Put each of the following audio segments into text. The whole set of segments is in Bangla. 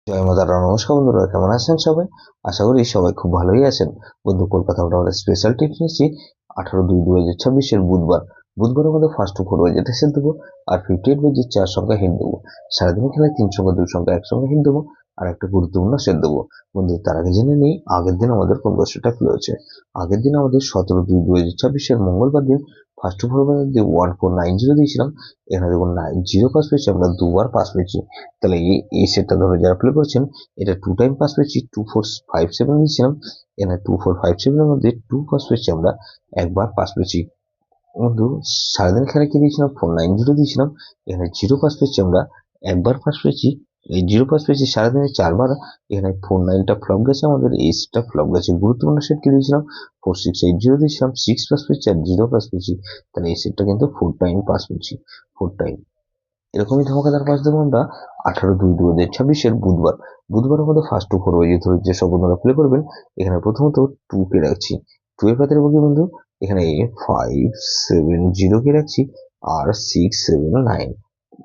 জয় মাতা রা। নমস্কার বন্ধুরা, কেমন আছেন সবাই? আশা করি সবাই খুব ভালোই আছেন। বন্ধু, কলকাতা আমরা স্পেশাল টিপস নিচ্ছি 18/2/2026 বুধবার। বুধবারের মধ্যে ফার্স্ট টু 4 বাজেট এসে দেবো, আর 58 বাজে 4 সংখ্যা হিট দেবো। সারাদিনের খেলায় 3 সংখ্যা 2 সংখ্যা 1 সংখ্যা হিট দেবো, আর একটা গুরুত্বপূর্ণ সেট দেবো। বন্ধু, তার আগে জেনে নেই আগের দিন আমাদের কোন বছরটা কি হয়েছে। আগের দিন আমাদের 17/2/2026 মঙ্গলবার দিন ফার্স্ট টু 4 বাজে দিয়ে 1490 দিয়েছিলাম। এখানে দেখুন 90 পাস পেয়েছি, আমরা দুবার পাস পেয়েছি। তাহলে এই সেটটা ধরে যারা প্লে করছেন, এটা 2 টাইম পাস পেয়েছি। 2457 দিয়েছিলাম, এখানে 2457 এর মধ্যে 2 পাস পেয়েছি, আমরা একবার পাস পেয়েছি। বন্ধু, সারাদিন খেলা কি দিয়েছিলাম? 490 দিয়েছিলাম, এখানে 0 পাস পেয়েছি, আমরা একবার পাস পেয়েছি। এই 0 পাস পেয়েছি সারাদিনে 4 বার। এখানে 49টা ফ্লপ গেছে, আমাদের এই সেটটা ফ্লপ গেছে। গুরুত্বপূর্ণ সেট কি দিয়েছিলাম? 4680 দিয়েছিলাম, 6 পাস পেয়েছি আর 0 পাস পেয়েছি। তাহলে এই সেটটা কিন্তু 4 টাইম পাস পেয়েছি, 4 টাইম। এরকমই ধামাকাদার পাস দেবো আমরা 18/2/2026 বুধবার। বুধবারের মধ্যে ফার্স্ট টু 4 বাজে ধরে যে সব বন্ধুরা প্লে করবেন, এখানে প্রথমত 2 কে রাখছি। 2 এর পাতের বকি বন্ধু, এখানে 570 কে রাখছি, আর 679।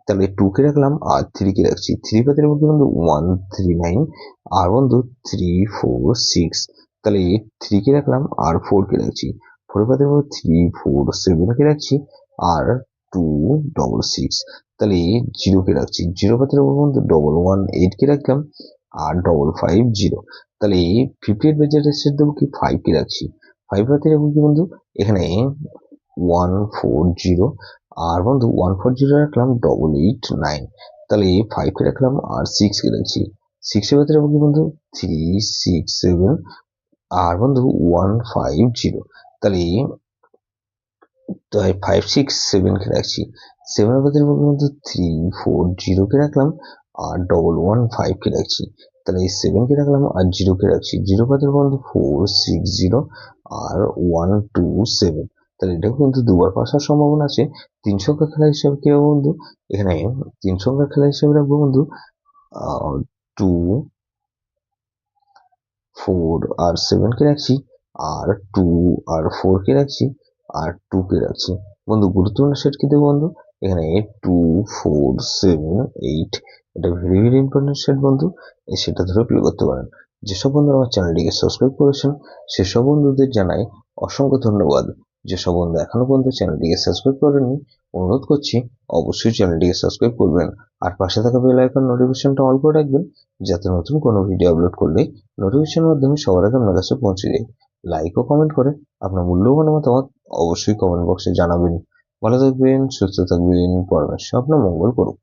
তাহলে 2 কে রাখলাম আর 3 কে রাখছি। 3 পাতের বকি বন্ধু 139, আর বন্ধু 346। তাহলে 3 কে রাখলাম আর 4 কে রাখছি। 4 পাতের বন্ধু 347 কে রাখছি, আর 266। তাহলে 0 কে রাখছি। 0 পাতের বন্ধু 118 কে রাখলাম, আর 550। তাহলে 58 বাজেটের সেট দেবো কি 5 কে রাখছি। 5 পাতের কি বন্ধু, এখানে 140, আর বন্ধু 140 রাখলাম 889। তাহলে 5 কে রাখলাম আর 6 কে রাখছি। 6 এর পাতের কি বন্ধু 367, আর বন্ধু 150। তাহলে 567 কে রাখছি। 7 এর পাতের মধ্যে 340 কে রাখলাম, আর 115 কে রাখছি। তাহলে এই 7 কে রাখলাম আর 0 কে রাখছি। 0 পাতের মধ্যে 460, আর 127। তাহলে এটা কিন্তু দুবার পাসার সম্ভাবনা আছে। 3 সংখ্যা খেলা হিসাবে কি হবে বন্ধু, এখানে 3 সংখ্যা খেলা হিসাবে রাখবো বন্ধু 2, 4 আর 7 কে রাখছি, আর 2 আর 4 কে রাখছি, আর 2 কে রাখছি। বন্ধু, গুরুত্বপূর্ণ সেট কি দেবো বন্ধু, এখানে 2478। এটা ভেরি ভেরি ইম্পর্টেন্ট সেট বন্ধু, এই সেটটা ধরে প্লে করতে পারেন। যেসব বন্ধুরা আমার চ্যানেলটিকে সাবস্ক্রাইব করেছেন, সেসব বন্ধুদের জানাই অসংখ্য ধন্যবাদ। যেসব বন্ধু এখনো পর্যন্ত চ্যানেলটিকে সাবস্ক্রাইব করেননি, অনুরোধ করছি অবশ্যই চ্যানেলটিকে সাবস্ক্রাইব করবেন, আর পাশে থাকা বেল আইকন নোটিফিকেশনটা অল করে রাখবেন, যাতে নতুন কোনো ভিডিও আপলোড করলে নোটিফিকেশনের মাধ্যমে সবার আগে আপনার কাছে পৌঁছে যায়। লাইক ও কমেন্ট করে আপনার মূল্যবান মতামত অবশ্যই কমেন্ট বক্সে জানাবেন। ভালো থাকবেন, সুস্থ থাকবেন, পরমেশ্বর আপনার মঙ্গল করুন।